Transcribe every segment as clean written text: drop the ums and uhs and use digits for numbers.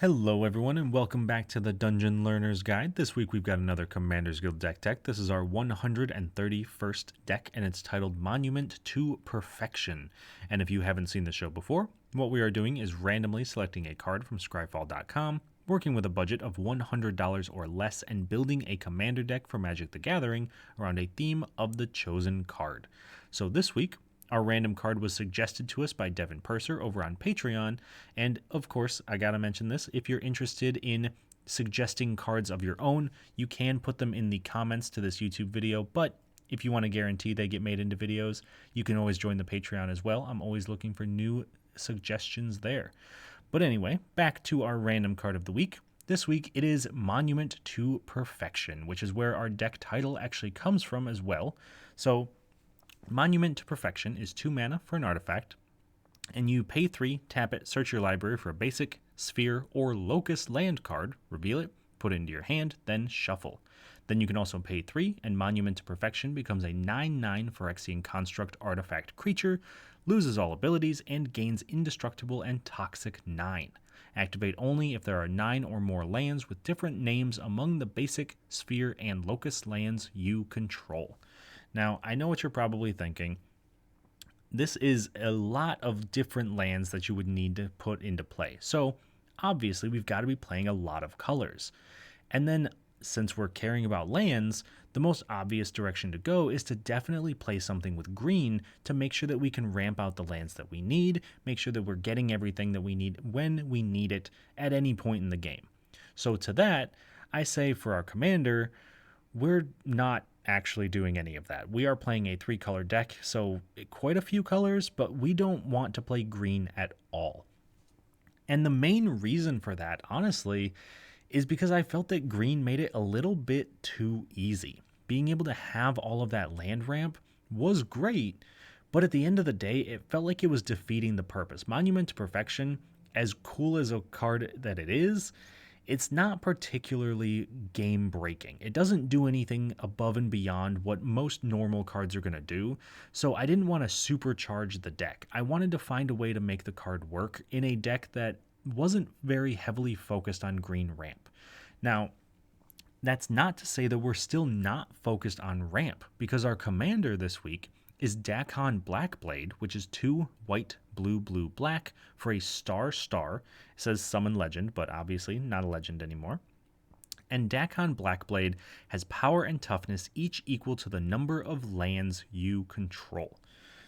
Hello everyone and welcome back to the Dungeon Learner's Guide. This week we've got another Commander's Guild deck tech. This is our 131st deck and it's titled Monument to Perfection. And if you haven't seen the show before, what we are doing is randomly selecting a card from scryfall.com, working with a budget of $100 or less, and building a commander deck for Magic the Gathering around a theme of the chosen card. So this week, our random card was suggested to us by Devin Purser over on Patreon, and of course, I gotta mention this, if you're interested in suggesting cards of your own, you can put them in the comments to this YouTube video, but if you want to guarantee they get made into videos, you can always join the Patreon as well. I'm always looking for new suggestions there. But anyway, back to our random card of the week. This week it is Monument to Perfection, which is where our deck title actually comes from as well. So Monument to Perfection is 2 mana for an artifact, and you pay 3, tap it, search your library for a basic, sphere, or locust land card, reveal it, put it into your hand, then shuffle. Then you can also pay 3, and Monument to Perfection becomes a 9/9 Phyrexian Construct artifact creature, loses all abilities, and gains Indestructible and Toxic 9. Activate only if there are 9 or more lands with different names among the basic, sphere, and locust lands you control. Now, I know what you're probably thinking. This is a lot of different lands that you would need to put into play. So, obviously, we've got to be playing a lot of colors. And then, since we're caring about lands, the most obvious direction to go is to definitely play something with green to make sure that we can ramp out the lands that we need, make sure that we're getting everything that we need when we need it at any point in the game. So to that, I say for our commander, we're not actually doing any of that. We are playing a 3-color deck, so quite a few colors, but we don't want to play green at all. And the main reason for that, honestly, is because I felt that green made it a little bit too easy. Being able to have all of that land ramp was great, but at the end of the day, it felt like it was defeating the purpose. Monument to Perfection, as cool as a card that it is, it's not particularly game breaking. It doesn't do anything above and beyond what most normal cards are going to do, so I didn't want to supercharge the deck. I wanted to find a way to make the card work in a deck that wasn't very heavily focused on green ramp. Now, that's not to say that we're still not focused on ramp, because our commander this week is Dakkon Blackblade, which is 2 white, blue, blue, black for a star. It says summon legend, but obviously not a legend anymore. And Dakkon Blackblade has power and toughness, each equal to the number of lands you control.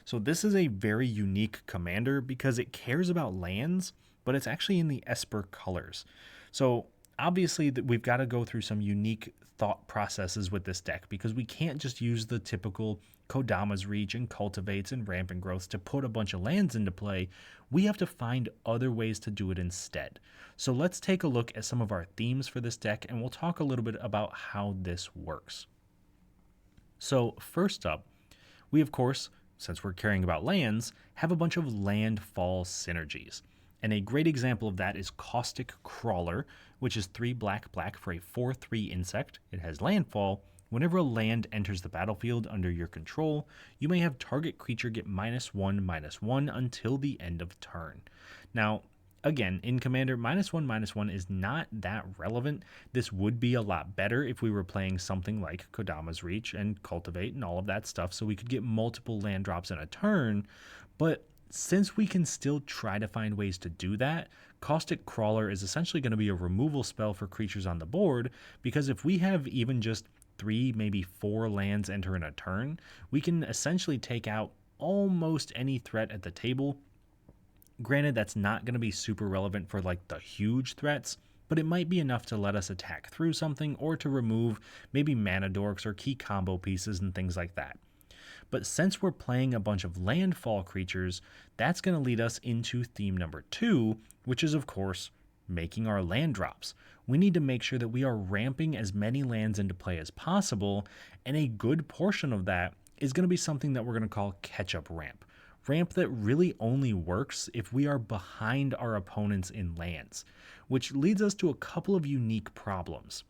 So this is a very unique commander because it cares about lands, but it's actually in the Esper colors. So obviously we've got to go through some unique thought processes with this deck because we can't just use the typical Kodama's Reach and Cultivates and Rampant Growths to put a bunch of lands into play. We have to find other ways to do it instead. So let's take a look at some of our themes for this deck and we'll talk a little bit about how this works. So first up, we of course, since we're caring about lands, have a bunch of landfall synergies. And a great example of that is Caustic Crawler, which is 3 black black for a 4/3 insect. It has landfall. Whenever a land enters the battlefield under your control, you may have target creature get -1/-1 until the end of turn. Now, again, in Commander, -1/-1 is not that relevant. This would be a lot better if we were playing something like Kodama's Reach and Cultivate and all of that stuff, so we could get multiple land drops in a turn. But since we can still try to find ways to do that, Caustic Crawler is essentially going to be a removal spell for creatures on the board, because if we have even just 3, maybe 4 lands enter in a turn, we can essentially take out almost any threat at the table. Granted, that's not going to be super relevant for like the huge threats, but it might be enough to let us attack through something or to remove maybe mana dorks or key combo pieces and things like that. But since we're playing a bunch of landfall creatures, that's going to lead us into theme number 2, which is of course making our land drops. We need to make sure that we are ramping as many lands into play as possible, and a good portion of that is going to be something that we're going to call catch-up ramp. Ramp that really only works if we are behind our opponents in lands, which leads us to a couple of unique problems.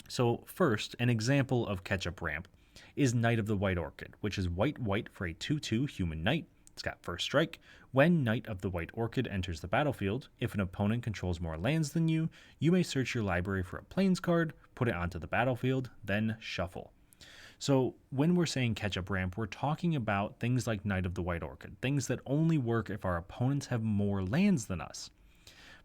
So first, an example of catch-up ramp is Knight of the White Orchid, which is white white for a 2/2 human knight. It's got first strike. When Knight of the White Orchid enters the battlefield, if an opponent controls more lands than you, you may search your library for a Plains card, put it onto the battlefield, then shuffle. So when we're saying catch-up ramp, we're talking about things like Knight of the White Orchid, things that only work if our opponents have more lands than us.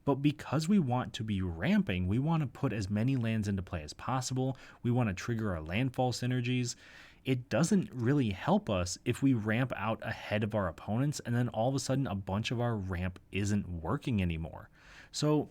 But because we want to be ramping, we want to put as many lands into play as possible. We want to trigger our landfall synergies. It doesn't really help us if we ramp out ahead of our opponents and then all of a sudden a bunch of our ramp isn't working anymore. So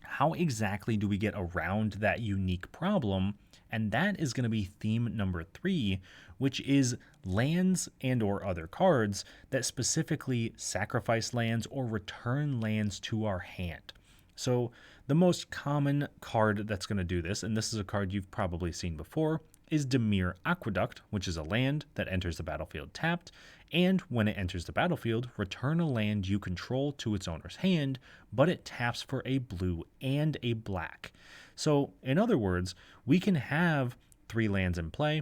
how exactly do we get around that unique problem? And that is going to be theme number 3, which is lands and or other cards that specifically sacrifice lands or return lands to our hand. So the most common card that's going to do this, and this is a card you've probably seen before, is Dimir Aqueduct, which is a land that enters the battlefield tapped, and when it enters the battlefield, return a land you control to its owner's hand, but it taps for a blue and a black. So, in other words, we can have 3 lands in play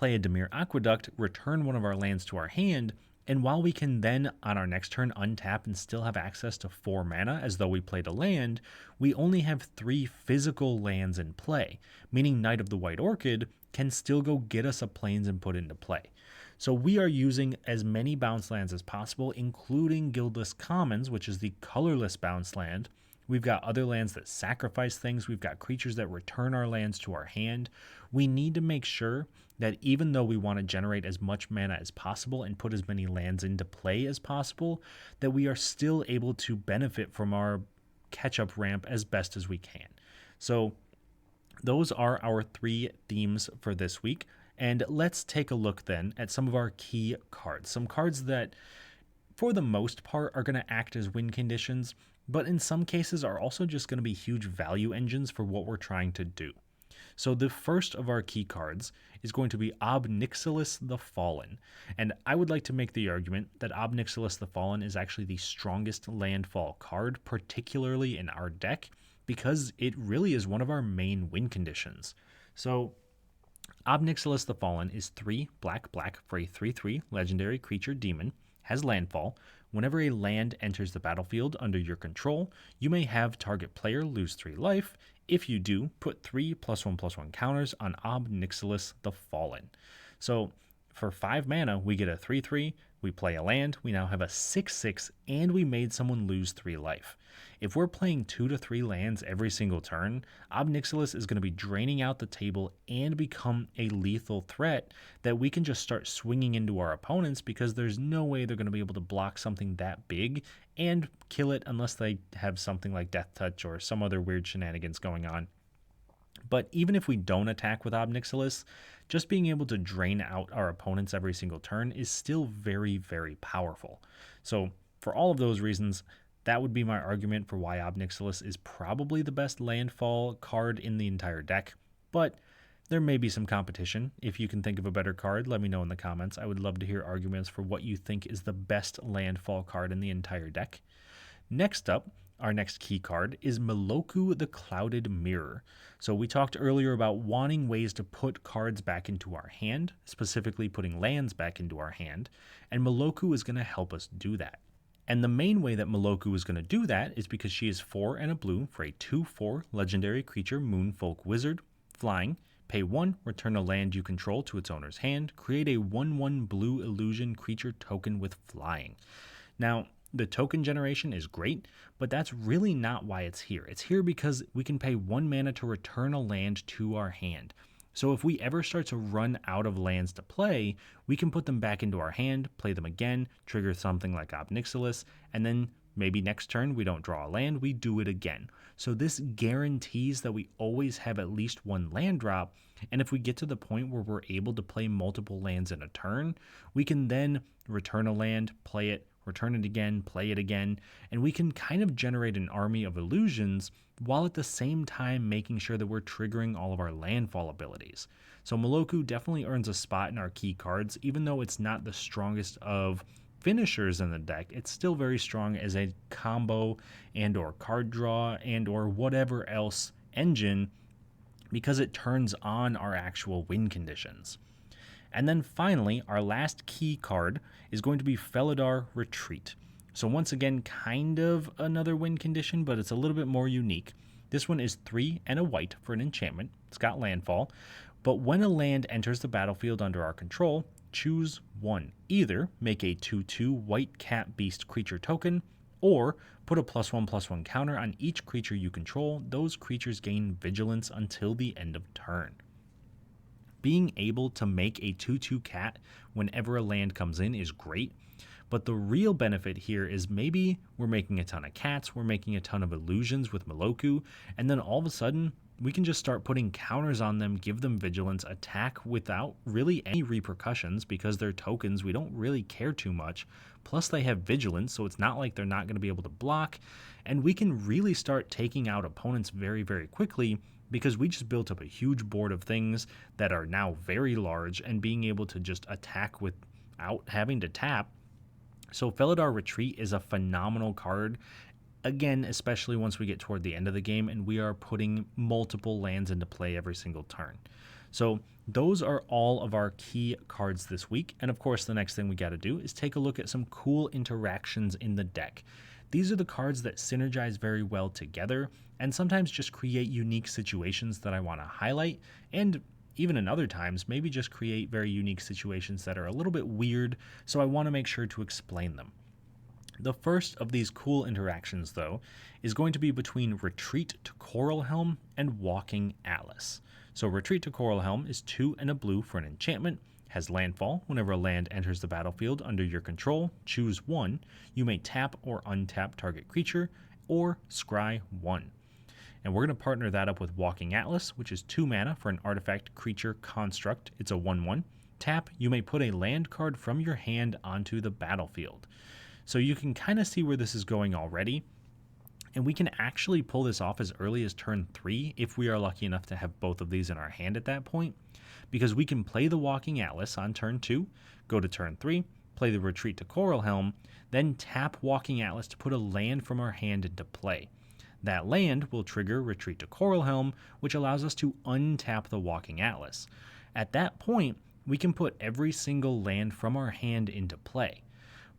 a Dimir Aqueduct, return one of our lands to our hand, and while we can then, on our next turn, untap and still have access to 4 mana as though we played a land, we only have 3 physical lands in play, meaning Knight of the White Orchid can still go get us a Plains and put into play. So we are using as many bounce lands as possible, including Guildless Commons, which is the colorless bounce land. We've got other lands that sacrifice things. We've got creatures that return our lands to our hand. We need to make sure that even though we want to generate as much mana as possible and put as many lands into play as possible, that we are still able to benefit from our catch-up ramp as best as we can. So those are our 3 themes for this week. And let's take a look then at some of our key cards. Some cards that, for the most part, are going to act as win conditions, but in some cases are also just going to be huge value engines for what we're trying to do. So the first of our key cards is going to be Ob Nixilis the Fallen. And I would like to make the argument that Ob Nixilis the Fallen is actually the strongest landfall card, particularly in our deck, because it really is one of our main win conditions. So Ob Nixilis the Fallen is 3 black for a 3/3 legendary creature demon, has landfall. Whenever a land enters the battlefield under your control, you may have target player lose 3 life. If you do, put 3 +1/+1 counters on Ob Nixilis the Fallen. So for 5 mana, we get a 3/3, we play a land, we now have a 6/6, and we made someone lose 3 life. If we're playing 2 to 3 lands every single turn, Ob Nixilis is going to be draining out the table and become a lethal threat that we can just start swinging into our opponents because there's no way they're going to be able to block something that big and kill it unless they have something like Death Touch or some other weird shenanigans going on. But even if we don't attack with Ob Nixilis, just being able to drain out our opponents every single turn is still very, very powerful. So for all of those reasons, that would be my argument for why Ob Nixilis is probably the best landfall card in the entire deck. But there may be some competition. If you can think of a better card, let me know in the comments. I would love to hear arguments for what you think is the best landfall card in the entire deck. Next up, our next key card is Meloku the Clouded Mirror. So we talked earlier about wanting ways to put cards back into our hand, specifically putting lands back into our hand, and Meloku is going to help us do that. And the main way that Meloku is going to do that is because she is 4 and a blue for a 2/4 legendary creature Moonfolk Wizard, flying. Pay 1, return a land you control to its owner's hand, create a 1/1 blue illusion creature token with flying. Now, the token generation is great, but that's really not why it's here. It's here because we can pay 1 mana to return a land to our hand. So if we ever start to run out of lands to play, we can put them back into our hand, play them again, trigger something like Ob Nixilis, and then maybe next turn we don't draw a land, we do it again. So this guarantees that we always have at least 1 land drop, and if we get to the point where we're able to play multiple lands in a turn, we can then return a land, play it, return it again, play it again, and we can kind of generate an army of illusions while at the same time making sure that we're triggering all of our landfall abilities. So Meloku definitely earns a spot in our key cards, even though it's not the strongest of finishers in the deck. It's still very strong as a combo and or card draw and or whatever else engine because it turns on our actual win conditions. And then finally, our last key card is going to be Felidar Retreat. So once again, kind of another win condition, but it's a little bit more unique. This one is 3 and a white for an enchantment. It's got landfall. But when a land enters the battlefield under our control, choose one. Either make a 2/2 white cat beast creature token, or put a +1/+1 counter on each creature you control. Those creatures gain vigilance until the end of turn. Being able to make a 2/2 cat whenever a land comes in is great, but the real benefit here is maybe we're making a ton of cats, we're making a ton of illusions with Moloku, and then all of a sudden we can just start putting counters on them, give them vigilance, attack without really any repercussions because they're tokens. We don't really care too much. Plus they have vigilance, so it's not like they're not going to be able to block, and we can really start taking out opponents very, very quickly because we just built up a huge board of things that are now very large and being able to just attack without having to tap. So Felidar Retreat is a phenomenal card, again, especially once we get toward the end of the game and we are putting multiple lands into play every single turn. So those are all of our key cards this week, and of course the next thing we got to do is take a look at some cool interactions in the deck. These are the cards that synergize very well together and sometimes just create unique situations that I want to highlight, and even in other times maybe just create very unique situations that are a little bit weird, so I want to make sure to explain them. The first of these cool interactions, though, is going to be between Retreat to Coral Helm and Walking Atlas. So Retreat to Coral Helm is 2 and a blue for an enchantment, has landfall. Whenever a land enters the battlefield under your control, choose one. You may tap or untap target creature, or scry 1. And we're going to partner that up with Walking Atlas, which is 2 mana for an artifact creature construct. It's a 1/1. Tap, you may put a land card from your hand onto the battlefield. So you can kind of see where this is going already. And we can actually pull this off as early as turn 3 if we are lucky enough to have both of these in our hand at that point, because we can play the Walking Atlas on turn 2, go to turn 3, play the Retreat to Coral Helm, then tap Walking Atlas to put a land from our hand into play. That land will trigger Retreat to Coral Helm, which allows us to untap the Walking Atlas. At that point, we can put every single land from our hand into play.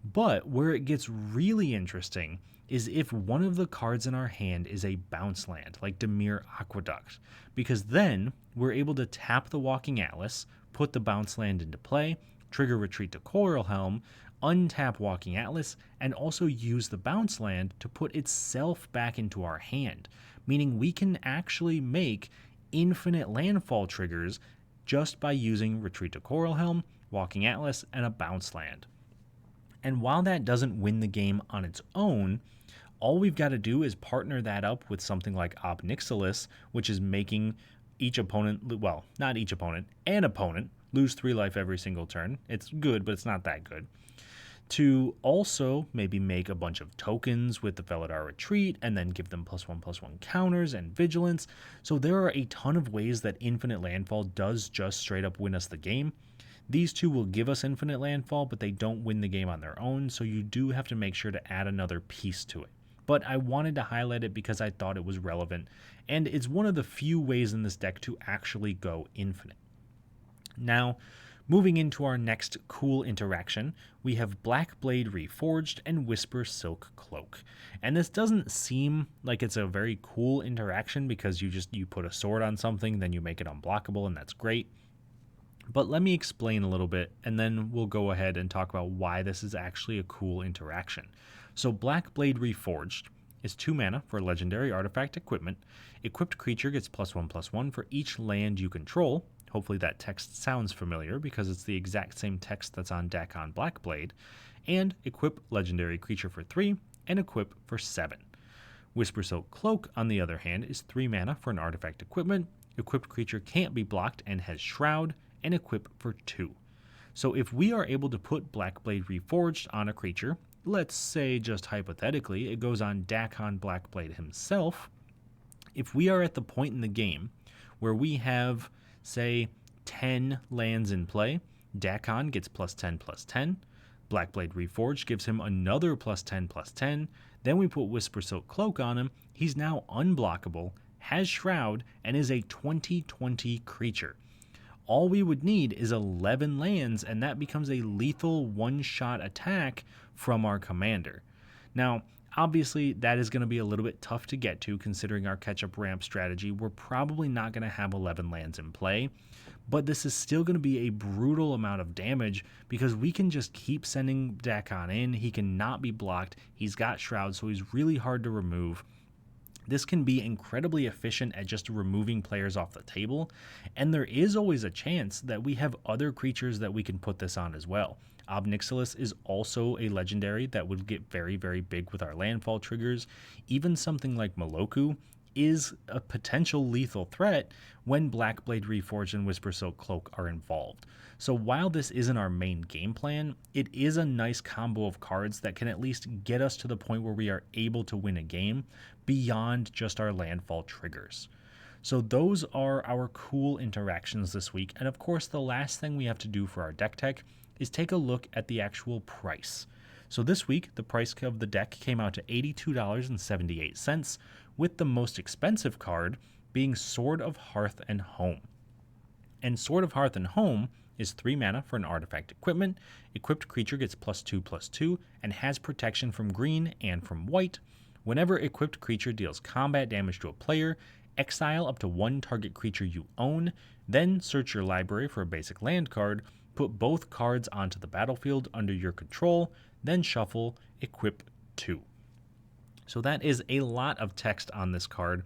But where it gets really interesting is if one of the cards in our hand is a bounce land, like Dimir Aqueduct, because then we're able to tap the Walking Atlas, put the bounce land into play, trigger Retreat to Coral Helm, untap Walking Atlas, and also use the bounce land to put itself back into our hand, meaning we can actually make infinite landfall triggers just by using Retreat to Coral Helm, Walking Atlas, and a bounce land. And while that doesn't win the game on its own, all we've got to do is partner that up with something like Ob Nixilis, which is making each opponent, well, not each opponent, an opponent lose 3 life every single turn. It's good, but it's not that good. To also maybe make a bunch of tokens with the Felidar Retreat and then give them +1/+1 counters and vigilance. So there are a ton of ways that infinite landfall does just straight up win us the game. These two will give us infinite landfall, but they don't win the game on their own, so you do have to make sure to add another piece to it. But I wanted to highlight it because I thought it was relevant, and it's one of the few ways in this deck to actually go infinite. Now, moving into our next cool interaction, we have Blackblade Reforged and Whisper Silk Cloak. And this doesn't seem like it's a very cool interaction because you put a sword on something, then you make it unblockable, and that's great. But let me explain a little bit, and then we'll go ahead and talk about why this is actually a cool interaction. So Blackblade Reforged is 2 mana for legendary artifact equipment. Equipped creature gets +1/+1 for each land you control. Hopefully that text sounds familiar because it's the exact same text that's on Dakkon Blackblade. And equip legendary creature for 3 and equip for 7. Whisper Silk Cloak, on the other hand, is 3 mana for an artifact equipment. Equipped creature can't be blocked and has Shroud, and equip for 2. So if we are able to put Blackblade Reforged on a creature, let's say just hypothetically it goes on Dakkon Blackblade himself, if we are at the point in the game where we have, say, 10 lands in play, Dakkon gets +10/+10, Blackblade Reforged gives him another +10/+10, then we put Whisper Silk Cloak on him, he's now unblockable, has Shroud, and is a 20/20 creature. all we would need is 11 lands, and that becomes a lethal one-shot attack from our commander. Now, obviously, that is going to be a little bit tough to get to considering our catch-up ramp strategy. We're probably not going to have 11 lands in play, but this is still going to be a brutal amount of damage because we can just keep sending Dakkon in. He cannot be blocked. He's got Shroud, so he's really hard to remove. This can be incredibly efficient at just removing players off the table, and there is always a chance that we have other creatures that we can put this on as well. Obnixilis is also a legendary that would get very, very big with our landfall triggers. Even something like Moloku is a potential lethal threat when Blackblade Reforged and Whispersilk Cloak are involved. So while this isn't our main game plan, it is a nice combo of cards that can at least get us to the point where we are able to win a game beyond just our landfall triggers. So those are our cool interactions this week, and of course the last thing we have to do for our deck tech is take a look at the actual price. So this week, the price of the deck came out to $82.78, with the most expensive card being Sword of Hearth and Home. And Sword of Hearth and Home is 3 mana for an artifact equipment. Equipped creature gets +2/+2 and has protection from green and from white. Whenever equipped creature deals combat damage to a player, exile up to 1 target creature you own, then search your library for a basic land card, put both cards onto the battlefield under your control, then shuffle, equip 2. So that is a lot of text on this card,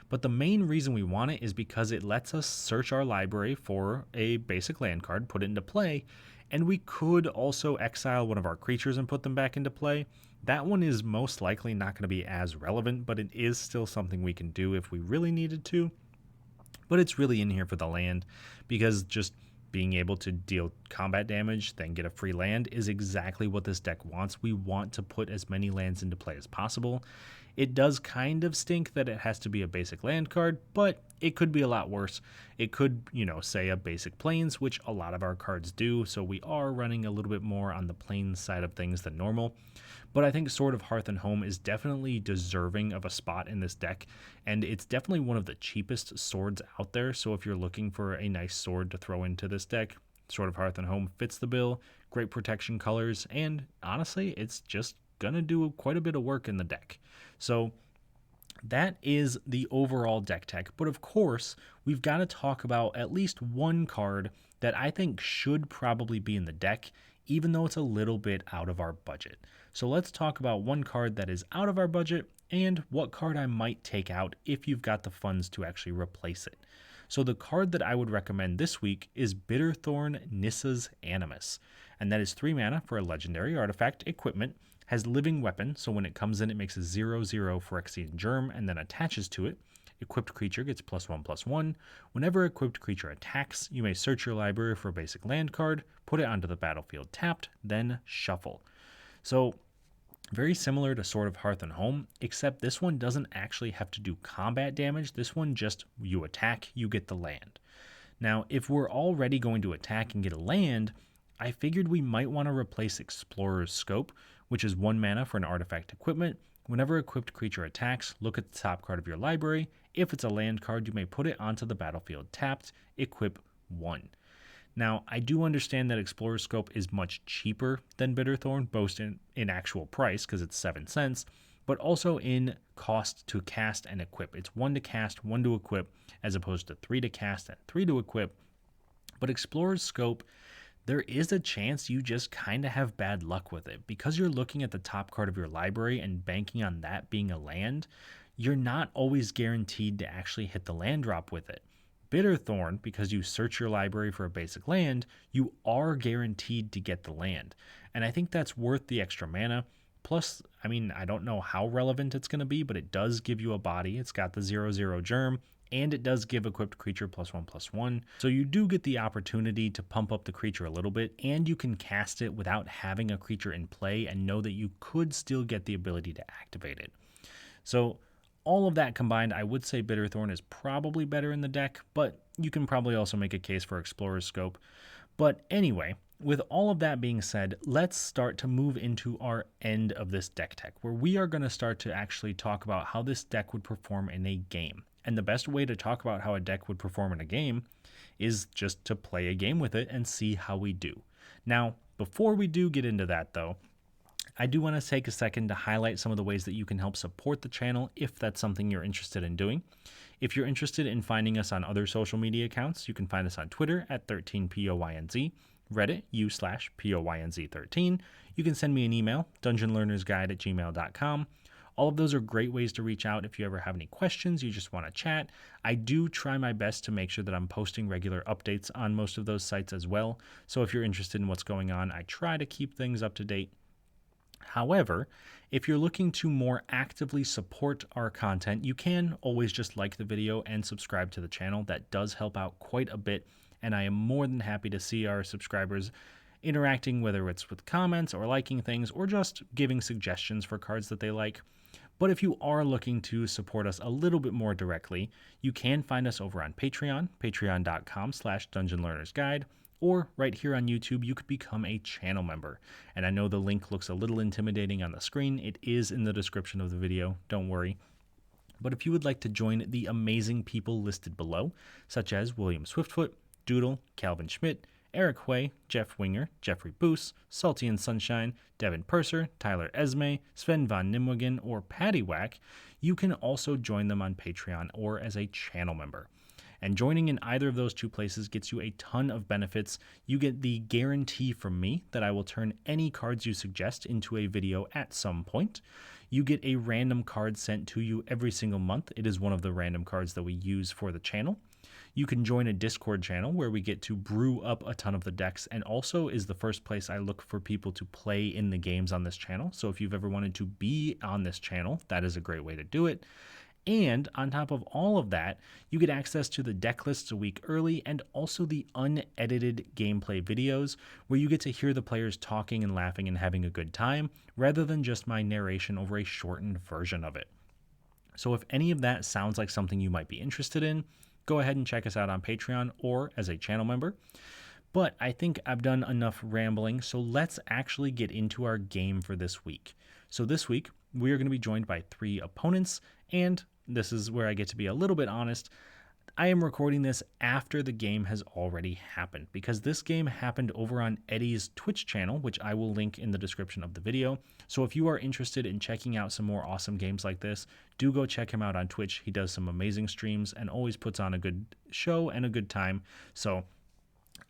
but the main reason we want it is because it lets us search our library for a basic land card, put it into play, and we could also exile one of our creatures and put them back into play. That one is most likely not going to be as relevant, but it is still something we can do if we really needed to. But it's really in here for the land, because just being able to deal combat damage, then get a free land is exactly what this deck wants. We want to put as many lands into play as possible. It does kind of stink that it has to be a basic land card, but it could be a lot worse. It could, say a basic plains, which a lot of our cards do, so we are running a little bit more on the plains side of things than normal. But I think Sword of Hearth and Home is definitely deserving of a spot in this deck, and it's definitely one of the cheapest swords out there, so if you're looking for a nice sword to throw into this deck, Sword of Hearth and Home fits the bill, great protection colors, and honestly, it's just gonna do quite a bit of work in the deck. So that is the overall deck tech, but of course, we've got to talk about at least one card that I think should probably be in the deck, even though it's a little bit out of our budget. So let's talk about one card that is out of our budget and what card I might take out if you've got the funds to actually replace it. So the card that I would recommend this week is Bitterthorn Nissa's Animus, and that is 3 mana for a legendary artifact equipment, has Living Weapon, so when it comes in it makes a 0/0 Phyrexian Germ and then attaches to it. Equipped creature gets +1/+1. Whenever equipped creature attacks, you may search your library for a basic land card, put it onto the battlefield tapped, then shuffle. So very similar to Sword of Hearth and Home, except this one doesn't actually have to do combat damage. This one just, you attack, you get the land. Now, if we're already going to attack and get a land, I figured we might want to replace Explorer's Scope, which is 1 mana for an artifact equipment. Whenever equipped creature attacks, look at the top card of your library. If it's a land card, you may put it onto the battlefield tapped, equip 1. Now, I do understand that Explorer's Scope is much cheaper than Bitterthorn, both in actual price, because it's 7 cents, but also in cost to cast and equip. It's 1 to cast, 1 to equip, as opposed to 3 to cast and 3 to equip. But Explorer's Scope, there is a chance you just kind of have bad luck with it. Because you're looking at the top card of your library and banking on that being a land, you're not always guaranteed to actually hit the land drop with it. Bitterthorn, because you search your library for a basic land, you are guaranteed to get the land. And I think that's worth the extra mana. Plus, I don't know how relevant it's going to be, but it does give you a body. It's got the 0/0 germ, and it does give equipped creature +1/+1. So you do get the opportunity to pump up the creature a little bit, and you can cast it without having a creature in play and know that you could still get the ability to activate it. So all of that combined, I would say Bitterthorn is probably better in the deck, but you can probably also make a case for Explorer's Scope. But anyway, with all of that being said, let's start to move into our end of this deck tech, where we are going to start to actually talk about how this deck would perform in a game. And the best way to talk about how a deck would perform in a game is just to play a game with it and see how we do. Now, before we do get into that though, I do want to take a second to highlight some of the ways that you can help support the channel if that's something you're interested in doing. If you're interested in finding us on other social media accounts, you can find us on Twitter at 13POYNZ, Reddit u/POYNZ13. You can send me an email, dungeonlearnersguide@gmail.com. All of those are great ways to reach out if you ever have any questions, you just want to chat. I do try my best to make sure that I'm posting regular updates on most of those sites as well. So if you're interested in what's going on, I try to keep things up to date. However, if you're looking to more actively support our content, you can always just like the video and subscribe to the channel. That does help out quite a bit, and I am more than happy to see our subscribers interacting, whether it's with comments or liking things or just giving suggestions for cards that they like. But if you are looking to support us a little bit more directly, you can find us over on Patreon, patreon.com/dungeonlearnersguide, or right here on YouTube, you could become a channel member. And I know the link looks a little intimidating on the screen. It is in the description of the video, don't worry. But if you would like to join the amazing people listed below, such as William Swiftfoot, Doodle, Calvin Schmidt, Eric Huey, Jeff Winger, Jeffrey Boos, Salty and Sunshine, Devin Purser, Tyler Esme, Sven von Nimwegen, or Patty Whack, you can also join them on Patreon or as a channel member. And joining in either of those two places gets you a ton of benefits. You get the guarantee from me that I will turn any cards you suggest into a video at some point. You get a random card sent to you every single month. It is one of the random cards that we use for the channel. You can join a Discord channel where we get to brew up a ton of the decks, and also is the first place I look for people to play in the games on this channel. So if you've ever wanted to be on this channel, that is a great way to do it. And on top of all of that, you get access to the deck lists a week early and also the unedited gameplay videos where you get to hear the players talking and laughing and having a good time rather than just my narration over a shortened version of it. So if any of that sounds like something you might be interested in, go ahead and check us out on Patreon or as a channel member. But I think I've done enough rambling, so let's actually get into our game for this week. So this week, we are going to be joined by 3 opponents, and this is where I get to be a little bit honest. I am recording this after the game has already happened, because this game happened over on Eddie's Twitch channel, which I will link in the description of the video. So if you are interested in checking out some more awesome games like this, do go check him out on Twitch. He does some amazing streams and always puts on a good show and a good time. So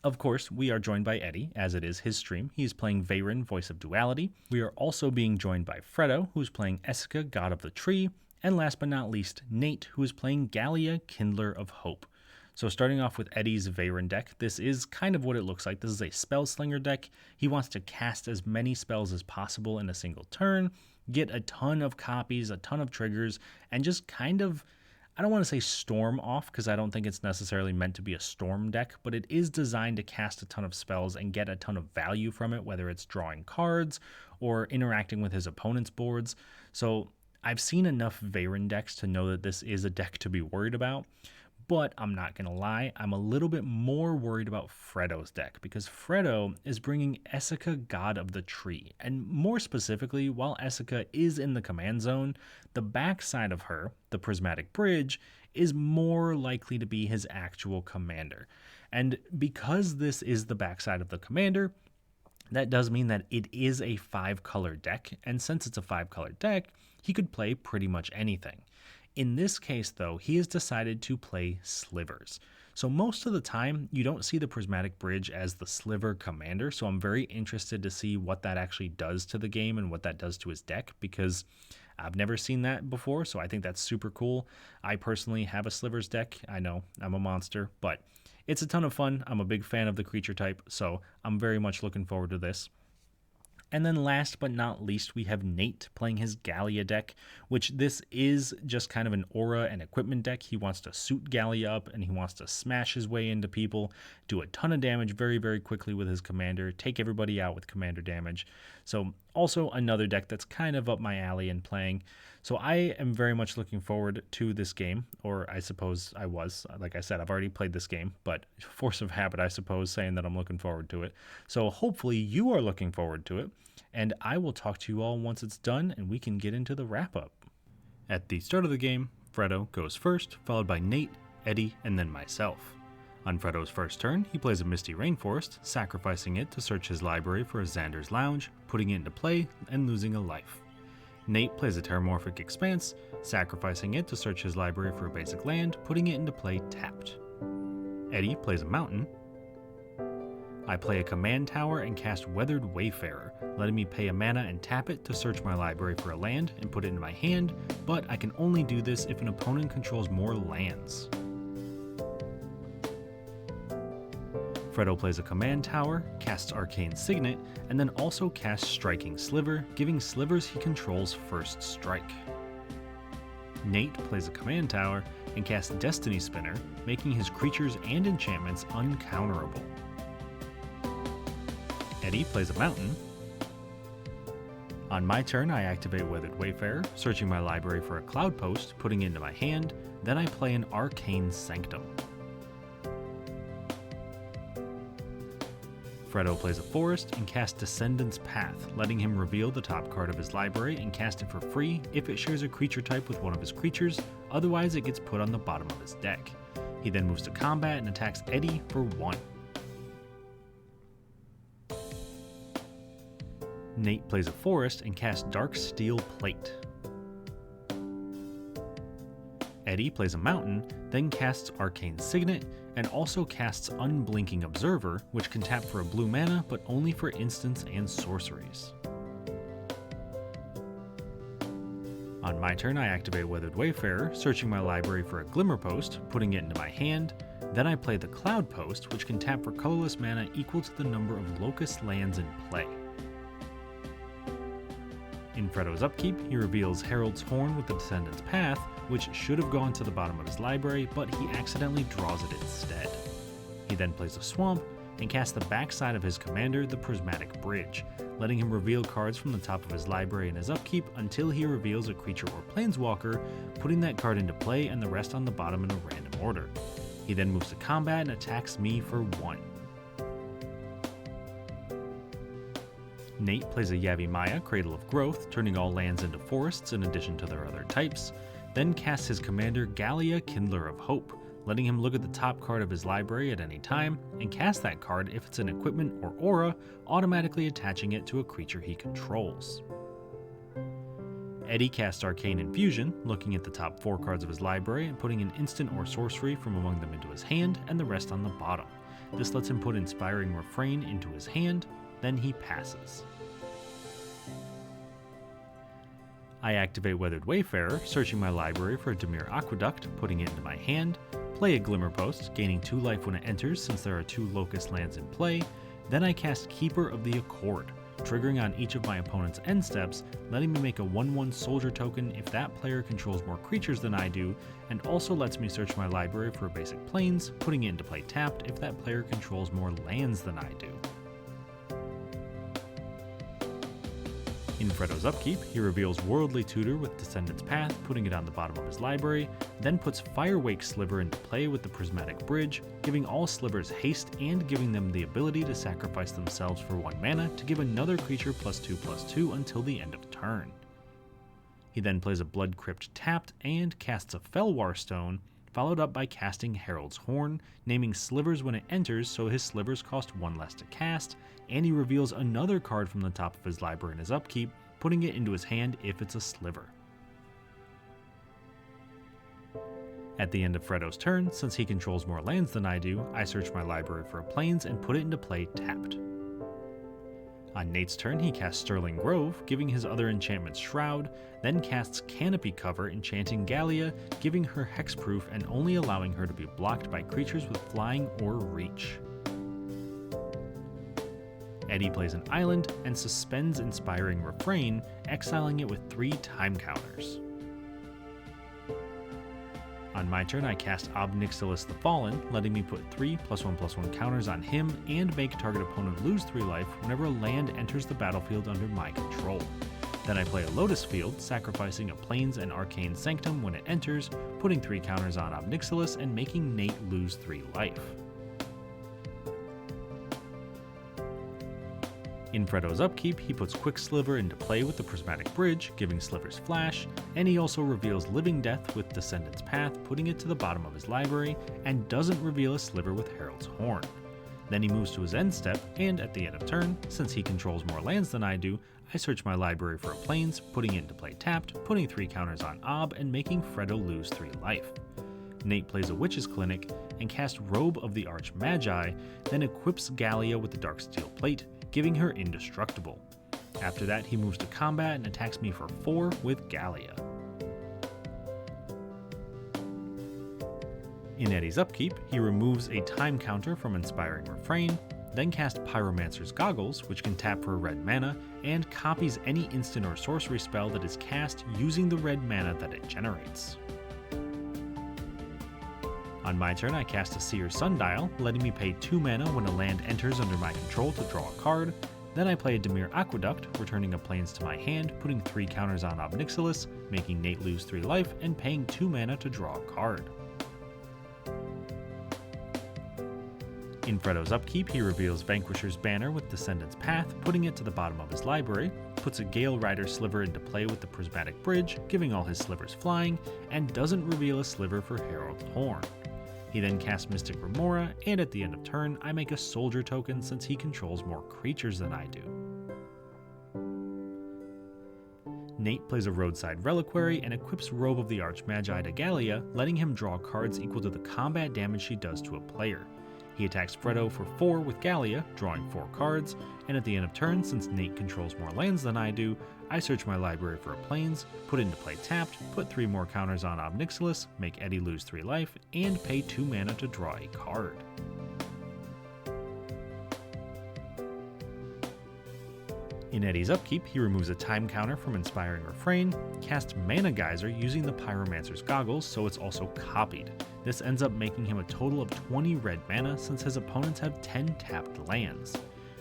of course, we are joined by Eddie, as it is his stream. He is playing Veyron, Voice of Duality. We are also being joined by Fredo, who's playing Essica, God of the Tree. And last but not least, Nate, who is playing Gallia, Kindler of Hope. So starting off with Eddie's Veyron deck, this is kind of what it looks like. This is a spell slinger deck. He wants to cast as many spells as possible in a single turn, get a ton of copies, a ton of triggers, and just kind of, I don't want to say storm off because I don't think it's necessarily meant to be a storm deck, but it is designed to cast a ton of spells and get a ton of value from it, whether it's drawing cards or interacting with his opponent's boards. So I've seen enough Veyron decks to know that this is a deck to be worried about, but I'm not going to lie, I'm a little bit more worried about Fredo's deck, because Fredo is bringing Essica, God of the Tree, and more specifically, while Essica is in the command zone, the backside of her, the Prismatic Bridge, is more likely to be his actual commander. And because this is the backside of the commander, that does mean that it is a 5-color deck, and since it's a 5-color deck, he could play pretty much anything. In this case, though, he has decided to play slivers. So most of the time, you don't see the Prismatic Bridge as the sliver commander, so I'm very interested to see what that actually does to the game and what that does to his deck, because I've never seen that before, so I think that's super cool. I personally have a slivers deck. I know, I'm a monster, but it's a ton of fun. I'm a big fan of the creature type, so I'm very much looking forward to this. And then last but not least, we have Nate playing his Gallia deck, which this is just kind of an aura and equipment deck. He wants to suit Gallia up, and he wants to smash his way into people, do a ton of damage very, very quickly with his commander, take everybody out with commander damage. So also another deck that's kind of up my alley in playing. So I am very much looking forward to this game, or I suppose I was. Like I said, I've already played this game, but force of habit, I suppose, saying that I'm looking forward to it. So hopefully you are looking forward to it, and I will talk to you all once it's done and we can get into the wrap-up. At the start of the game, Fredo goes first, followed by Nate, Eddie, and then myself. On Fredo's first turn, he plays a Misty Rainforest, sacrificing it to search his library for a Xander's Lounge, putting it into play and losing a life. Nate plays a Terramorphic Expanse, sacrificing it to search his library for a basic land, putting it into play tapped. Eddie plays a Mountain. I play a Command Tower and cast Weathered Wayfarer, letting me pay a mana and tap it to search my library for a land and put it into my hand, but I can only do this if an opponent controls more lands. Fredo plays a Command Tower, casts Arcane Signet, and then also casts Striking Sliver, giving slivers he controls first strike. Nate plays a Command Tower and casts Destiny Spinner, making his creatures and enchantments uncounterable. Eddie plays a Mountain. On my turn, I activate Weathered Wayfarer, searching my library for a Cloud Post, putting it into my hand, then I play an Arcane Sanctum. Fredo plays a Forest and casts Descendant's Path, letting him reveal the top card of his library and cast it for free if it shares a creature type with one of his creatures, otherwise it gets put on the bottom of his deck. He then moves to combat and attacks Eddie for 1. Nate plays a Forest and casts Dark Steel Plate. Eddie plays a Mountain, then casts Arcane Signet, and also casts Unblinking Observer, which can tap for a blue mana, but only for instants and sorceries. On my turn, I activate Weathered Wayfarer, searching my library for a Glimmer Post, putting it into my hand. Then I play the Cloud Post, which can tap for colorless mana equal to the number of Locust lands in play. In Fredo's upkeep, he reveals Herald's Horn with the Descendant's Path, which should have gone to the bottom of his library, but he accidentally draws it instead. He then plays a Swamp and casts the backside of his commander, the Prismatic Bridge, letting him reveal cards from the top of his library in his upkeep until he reveals a creature or planeswalker, putting that card into play and the rest on the bottom in a random order. He then moves to combat and attacks me for 1. Nate plays a Yavimaya, Cradle of Growth, turning all lands into forests in addition to their other types, then casts his commander Gallia, Kindler of Hope, letting him look at the top card of his library at any time, and cast that card if it's an equipment or aura, automatically attaching it to a creature he controls. Eddie casts Arcane Infusion, looking at the top 4 cards of his library and putting an instant or sorcery from among them into his hand and the rest on the bottom. This lets him put Inspiring Refrain into his hand, then he passes. I activate Weathered Wayfarer, searching my library for a Dimir Aqueduct, putting it into my hand, play a Glimmer Post, gaining 2 life when it enters since there are 2 Locust lands in play, then I cast Keeper of the Accord, triggering on each of my opponent's end steps, letting me make a 1/1 soldier token if that player controls more creatures than I do, and also lets me search my library for basic plains, putting it into play tapped if that player controls more lands than I do. In Fredo's upkeep, he reveals Worldly Tutor with Descendant's Path, putting it on the bottom of his library, then puts Firewake Sliver into play with the Prismatic Bridge, giving all slivers haste and giving them the ability to sacrifice themselves for 1 mana to give another creature +2/+2 until the end of turn. He then plays a Blood Crypt tapped and casts a Felwar Stone, followed up by casting Herald's Horn, naming slivers when it enters so his slivers cost 1 less to cast, and he reveals another card from the top of his library in his upkeep, putting it into his hand if it's a sliver. At the end of Fredo's turn, since he controls more lands than I do, I search my library for a plains and put it into play tapped. On Nate's turn, he casts Sterling Grove, giving his other enchantment Shroud, then casts Canopy Cover, enchanting Gallia, giving her hexproof and only allowing her to be blocked by creatures with flying or reach. Eddie plays an island and suspends Inspiring Refrain, exiling it with 3 time counters. On my turn, I cast Ob Nixilis the Fallen, letting me put 3 +1/+1 counters on him and make target opponent lose 3 life whenever a land enters the battlefield under my control. Then I play a Lotus Field, sacrificing a Plains and Arcane Sanctum when it enters, putting 3 counters on Ob Nixilis and making Nate lose 3 life. In Fredo's upkeep, he puts Quicksliver into play with the Prismatic Bridge, giving Slivers Flash, and he also reveals Living Death with Descendant's Path, putting it to the bottom of his library, and doesn't reveal a Sliver with Herald's Horn. Then he moves to his end step, and at the end of turn, since he controls more lands than I do, I search my library for a Plains, putting it into play tapped, putting 3 counters on Ob, and making Fredo lose 3 life. Nate plays a Witch's Clinic, and casts Robe of the Archmagi, then equips Gallia with the Darksteel Plate, giving her indestructible. After that, he moves to combat and attacks me for 4 with Gallia. In Eddie's upkeep, he removes a time counter from Inspiring Refrain, then casts Pyromancer's Goggles, which can tap for red mana, and copies any instant or sorcery spell that is cast using the red mana that it generates. On my turn, I cast a Seer Sundial, letting me pay 2 mana when a land enters under my control to draw a card. Then I play a Dimir Aqueduct, returning a Plains to my hand, putting 3 counters on Ob Nixilis, making Nate lose 3 life, and paying 2 mana to draw a card. In Fredo's upkeep, he reveals Vanquisher's Banner with Descendant's Path, putting it to the bottom of his library, puts a Gale Rider Sliver into play with the Prismatic Bridge, giving all his slivers flying, and doesn't reveal a sliver for Herald's Horn. He then casts Mystic Remora, and at the end of turn, I make a Soldier token since he controls more creatures than I do. Nate plays a Roadside Reliquary and equips Robe of the Archmagi to Gallia, letting him draw cards equal to the combat damage she does to a player. He attacks Fredo for 4 with Gallia, drawing 4 cards, and at the end of turn, since Nate controls more lands than I do, I search my library for a Plains, put it into play tapped, put 3 more counters on Ob Nixilis, make Eddie lose 3 life, and pay 2 mana to draw a card. In Eddie's upkeep, he removes a time counter from Inspiring Refrain, casts Mana Geyser using the Pyromancer's Goggles so it's also copied. This ends up making him a total of 20 red mana since his opponents have 10 tapped lands.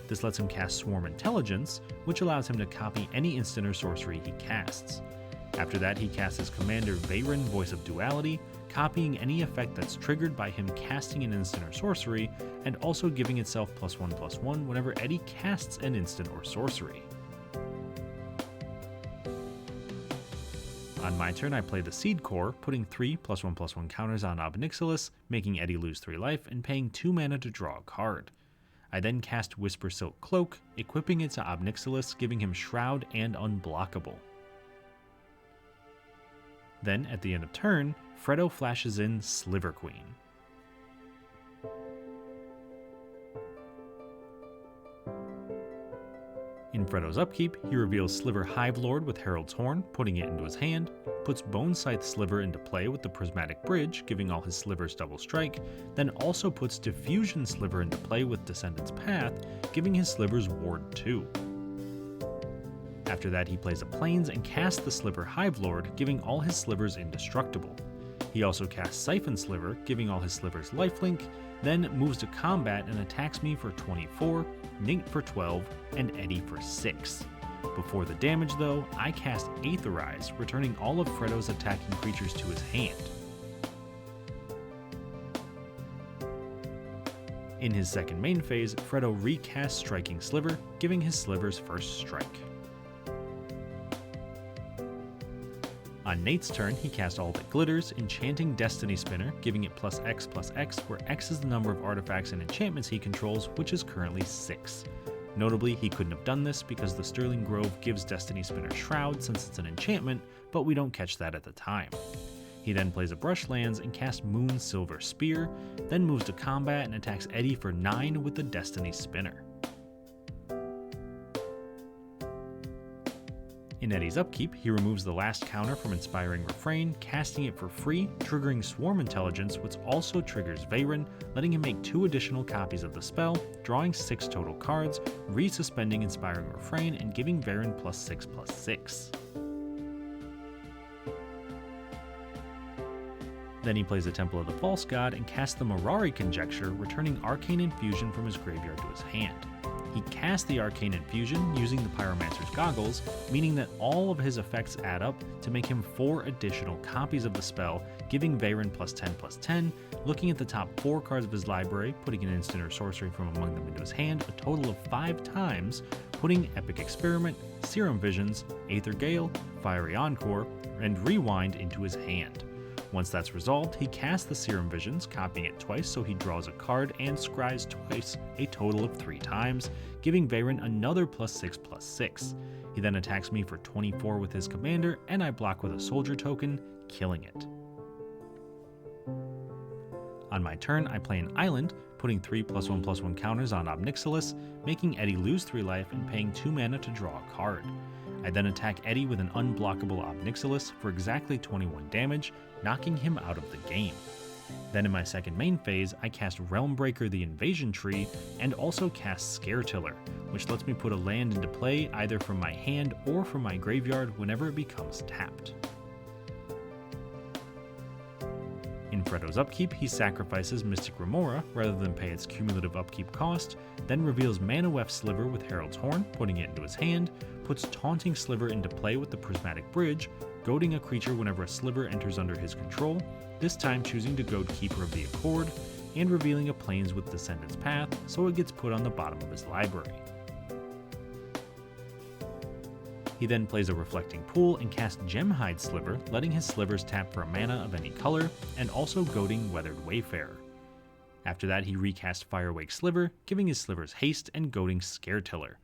This lets him cast Swarm Intelligence, which allows him to copy any instant or sorcery he casts. After that, he casts his commander Veyran, Voice of Duality, copying any effect that's triggered by him casting an instant or sorcery, and also giving itself +1/+1 whenever Eddie casts an instant or sorcery. On my turn, I play the Seed Core, putting 3 +1/+1 counters on Ob Nixilis, making Eddie lose 3 life, and paying 2 mana to draw a card. I then cast Whisper Silk Cloak, equipping it to Ob Nixilis, giving him Shroud and Unblockable. Then, at the end of turn, Fredo flashes in Sliver Queen. In Fredo's upkeep, he reveals Sliver Hivelord with Herald's Horn, putting it into his hand, puts Bone Scythe Sliver into play with the Prismatic Bridge, giving all his slivers double strike, then also puts Diffusion Sliver into play with Descendant's Path, giving his slivers Ward 2. After that, he plays a Plains and casts the Sliver Hivelord, giving all his slivers indestructible. He also casts Siphon Sliver, giving all his slivers lifelink, then moves to combat and attacks me for 24, Nate for 12, and Eddie for 6. Before the damage though, I cast Aetherize, returning all of Fredo's attacking creatures to his hand. In his second main phase, Fredo recasts Striking Sliver, giving his slivers first strike. On Nate's turn, he casts All That Glitters, enchanting Destiny Spinner, giving it +X/+X, where X is the number of artifacts and enchantments he controls, which is currently 6. Notably, he couldn't have done this because the Sterling Grove gives Destiny Spinner Shroud since it's an enchantment, but we don't catch that at the time. He then plays a Brush Lands and casts Moon Silver Spear, then moves to combat and attacks Eddie for 9 with the Destiny Spinner. In Eddie's upkeep, he removes the last counter from Inspiring Refrain, casting it for free, triggering Swarm Intelligence, which also triggers Veyran, letting him make 2 additional copies of the spell, drawing 6 total cards, resuspending Inspiring Refrain, and giving Veyran +6/+6. Then he plays a Temple of the False God and casts the Mirari Conjecture, returning Arcane Infusion from his graveyard to his hand. he casts the Arcane Infusion using the Pyromancer's Goggles, meaning that all of his effects add up to make him 4 additional copies of the spell, giving Veyron +10/+10, looking at the top 4 cards of his library, putting an instant or sorcery from among them into his hand a total of 5 times, putting Epic Experiment, Serum Visions, Aether Gale, Fiery Encore, and Rewind into his hand. Once that's resolved, he casts the Serum Visions, copying it twice so he draws a card and scries twice, a total of 3 times, giving Veyron another +6/+6. He then attacks me for 24 with his commander, and I block with a soldier token, killing it. On my turn, I play an island, putting 3 +1/+1 counters on Ob Nixilis, making Eddie lose 3 life and paying 2 mana to draw a card. I then attack Eddie with an unblockable Ob Nixilis for exactly 21 damage, knocking him out of the game. Then in my second main phase, I cast Realmbreaker the Invasion Tree and also cast Scaretiller, which lets me put a land into play either from my hand or from my graveyard whenever it becomes tapped. In Fredo's upkeep, he sacrifices Mystic Remora rather than pay its cumulative upkeep cost, then reveals Manaweft Sliver with Herald's Horn, putting it into his hand, puts Taunting Sliver into play with the Prismatic Bridge, goading a creature whenever a sliver enters under his control, this time choosing to goad Keeper of the Accord, and revealing a Plains with Descendant's Path so it gets put on the bottom of his library. He then plays a Reflecting Pool and casts Gemhide Sliver, letting his slivers tap for a mana of any color, and also goading Weathered Wayfarer. After that, he recasts Firewake Sliver, giving his slivers haste and goading Scaretiller.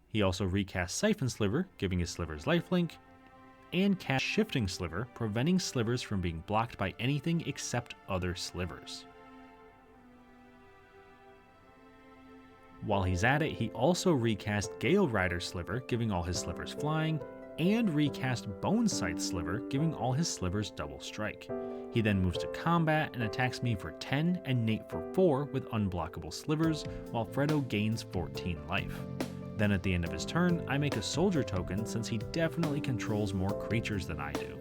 He also recasts Siphon Sliver, giving his slivers lifelink, and casts Shifting Sliver, preventing slivers from being blocked by anything except other slivers. While he's at it, he also recast Gale Rider Sliver, giving all his slivers flying, and recast Bone Scythe Sliver, giving all his slivers double strike. He then moves to combat and attacks me for 10 and Nate for 4 with unblockable slivers, while Fredo gains 14 life. Then at the end of his turn, I make a soldier token since he definitely controls more creatures than I do.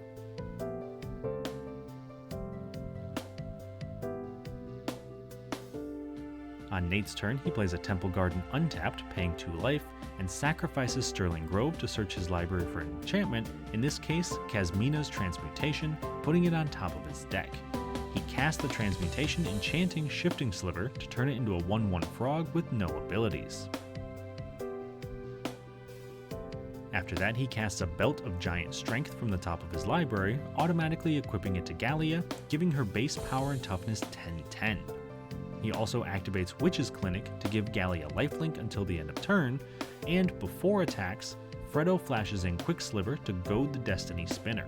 On Nate's turn, he plays a Temple Garden untapped, paying 2 life, and sacrifices Sterling Grove to search his library for an enchantment, in this case, Kasmina's Transmutation, putting it on top of his deck. He casts the Transmutation, enchanting Shifting Sliver to turn it into a 1/1 frog with no abilities. After that, he casts a Belt of Giant Strength from the top of his library, automatically equipping it to Gallia, giving her base power and toughness 10/10. He also activates Witch's Clinic to give Gallia lifelink until the end of turn, and before attacks, Fredo flashes in Quicksliver to goad the Destiny Spinner.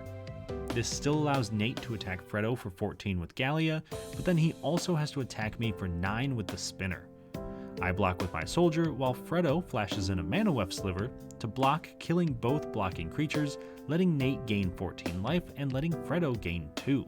This still allows Nate to attack Fredo for 14 with Gallia, but then he also has to attack me for 9 with the Spinner. I block with my soldier, while Fredo flashes in a Manaweft Sliver to block, killing both blocking creatures, letting Nate gain 14 life and letting Fredo gain 2.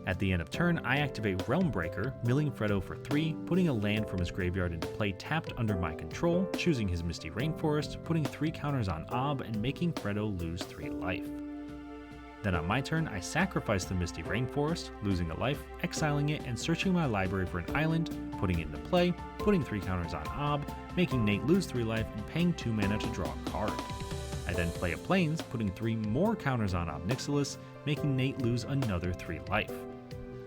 At the end of turn, I activate Realmbreaker, milling Fredo for 3, putting a land from his graveyard into play tapped under my control, choosing his Misty Rainforest, putting 3 counters on Ob, and making Fredo lose 3 life. Then on my turn, I sacrifice the Misty Rainforest, losing a life, exiling it, and searching my library for an island, putting it into play, putting 3 counters on Ob, making Nate lose 3 life, and paying 2 mana to draw a card. I then play a Plains, putting 3 more counters on Ob Nixilis, making Nate lose another 3 life.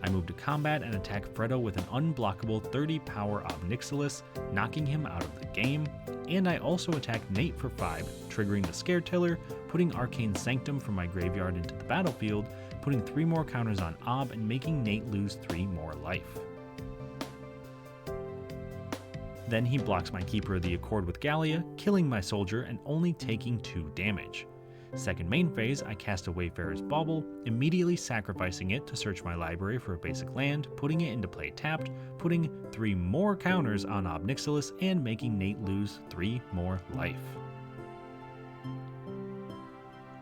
I move to combat and attack Fredo with an unblockable 30 power Ob Nixilis, knocking him out of the game, and I also attack Nate for 5, triggering the Scaretiller, putting Arcane Sanctum from my graveyard into the battlefield, putting 3 more counters on Ob, and making Nate lose 3 more life. Then he blocks my Keeper of the Accord with Gallia, killing my soldier and only taking 2 damage. Second main phase, I cast a Wayfarer's Bauble, immediately sacrificing it to search my library for a basic land, putting it into play tapped, putting 3 more counters on Ob Nixilis, and making Nate lose 3 more life.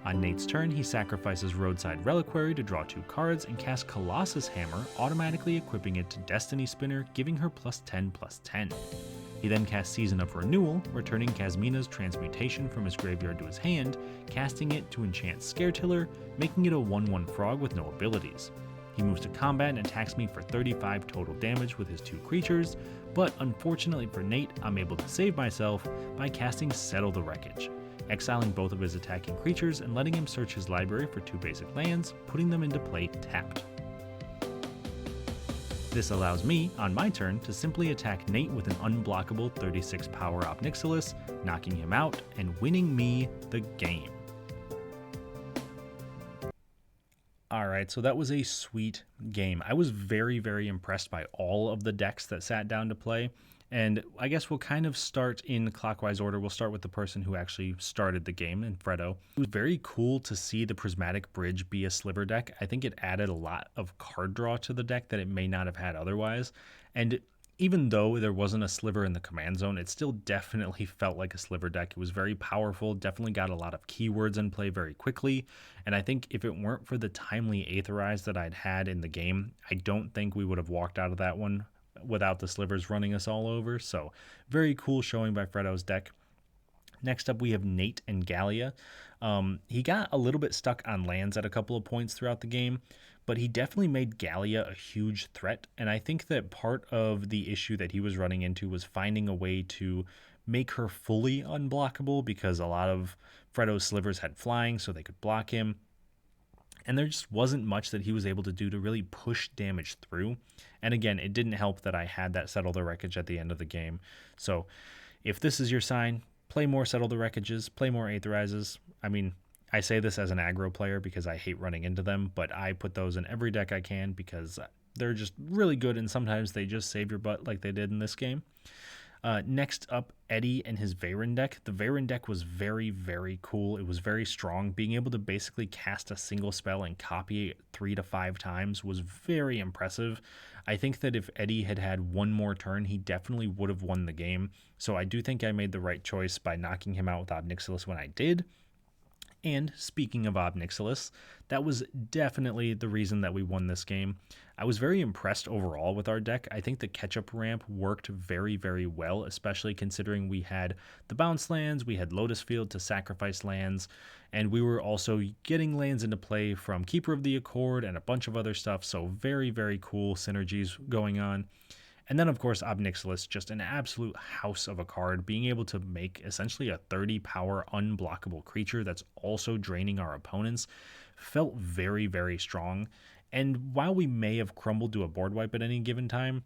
On Nate's turn, he sacrifices Roadside Reliquary to draw 2 cards and casts Colossus Hammer, automatically equipping it to Destiny Spinner, giving her +10/+10. He then casts Season of Renewal, returning Kasmina's Transmutation from his graveyard to his hand, casting it to enchant Scaretiller, making it a 1/1 frog with no abilities. He moves to combat and attacks me for 35 total damage with his 2 creatures, but unfortunately for Nate, I'm able to save myself by casting Settle the Wreckage, exiling both of his attacking creatures and letting him search his library for 2 basic lands, putting them into play tapped. This allows me, on my turn, to simply attack Nate with an unblockable 36 power Ob Nixilis, knocking him out and winning me the game. Alright, so that was a sweet game. I was very, very impressed by all of the decks that sat down to play. And I guess we'll kind of start in clockwise order. We'll start with the person who actually started the game, in Fredo. It was very cool to see the Prismatic Bridge be a sliver deck. I think it added a lot of card draw to the deck that it may not have had otherwise. And even though there wasn't a sliver in the command zone, it still definitely felt like a sliver deck. It was very powerful, definitely got a lot of keywords in play very quickly. And I think if it weren't for the timely Aetherize that I'd had in the game, I don't think we would have walked out of that one without the slivers running us all over. So very cool showing by Fredo's deck. Next up, we have Nate and Gallia. He got a little bit stuck on lands at a couple of points throughout the game, but he definitely made Gallia a huge threat. And I think that part of the issue that he was running into was finding a way to make her fully unblockable, because a lot of Fredo's slivers had flying, so they could block him. And there just wasn't much that he was able to do to really push damage through. And again, it didn't help that I had that Settle the Wreckage at the end of the game. So if this is your sign, play more Settle the Wreckages, play more Aetherizes. I mean, I say this as an aggro player because I hate running into them, but I put those in every deck I can because they're just really good, and sometimes they just save your butt like they did in this game. Next up, Eddie and his Veyron deck. The Veyron deck was very, very cool. It was very strong. Being able to basically cast a single spell and copy it 3 to 5 times was very impressive. I think that if Eddie had had one more turn, he definitely would have won the game. So I do think I made the right choice by knocking him out with Ob Nixilis when I did. And speaking of Ob Nixilis, that was definitely the reason that we won this game. I was very impressed overall with our deck. I think the catch-up ramp worked very, very well, especially considering we had the bounce lands, we had Lotus Field to sacrifice lands, and we were also getting lands into play from Keeper of the Accord and a bunch of other stuff, so very, very cool synergies going on. And then, of course, Ob Nixilis, just an absolute house of a card, being able to make essentially a 30 power unblockable creature that's also draining our opponents, felt very, very strong. And while we may have crumbled to a board wipe at any given time,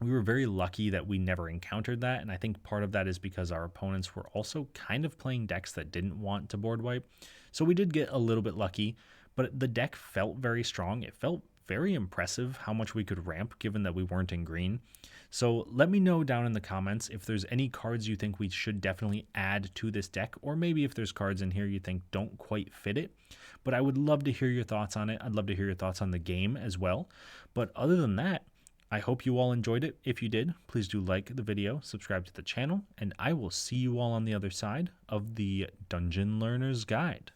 we were very lucky that we never encountered that, and I think part of that is because our opponents were also kind of playing decks that didn't want to board wipe. So we did get a little bit lucky, but the deck felt very strong. It felt very impressive how much we could ramp given that we weren't in green. So let me know down in the comments if there's any cards you think we should definitely add to this deck, or maybe if there's cards in here you think don't quite fit it. But I would love to hear your thoughts on it. I'd love to hear your thoughts on the game as well. But other than that, I hope you all enjoyed it. If you did, please do like the video, subscribe to the channel, and I will see you all on the other side of the Dungeon Learner's Guide.